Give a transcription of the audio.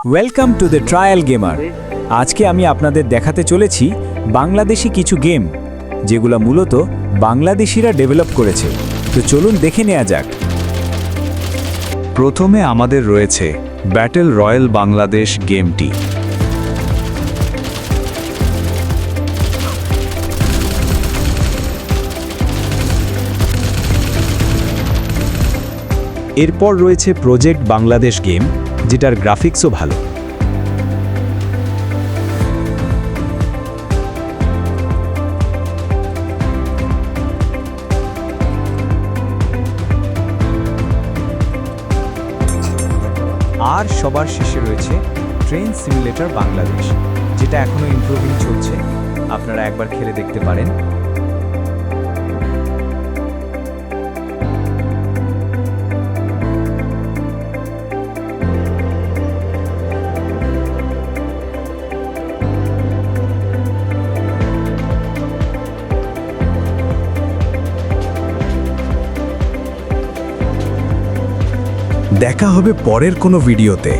Welcome to the trial gamer. আজকে আমি আপনাদের দেখাতে চলেছি বাংলাদেশি কিছু গেম যেগুলো মূলত বাংলাদেশিরা ডেভেলপ করেছে। তো চলুন দেখে নেওয়া যাক। প্রথমে আমাদের রয়েছে ব্যাটেল রয়্যাল বাংলাদেশ গেমটি। এরপর রয়েছে প্রজেক্ট বাংলাদেশ গেম, যেটার গ্রাফিক্সও ভালো। আর সবার শেষে রয়েছে ট্রেন সিমুলেটর বাংলাদেশ, যেটা এখনো ইমপ্রুভিং চলছে। আপনারা একবার খেলে দেখতে পারেন। দেখা হবে পরের কোনো ভিডিওতে।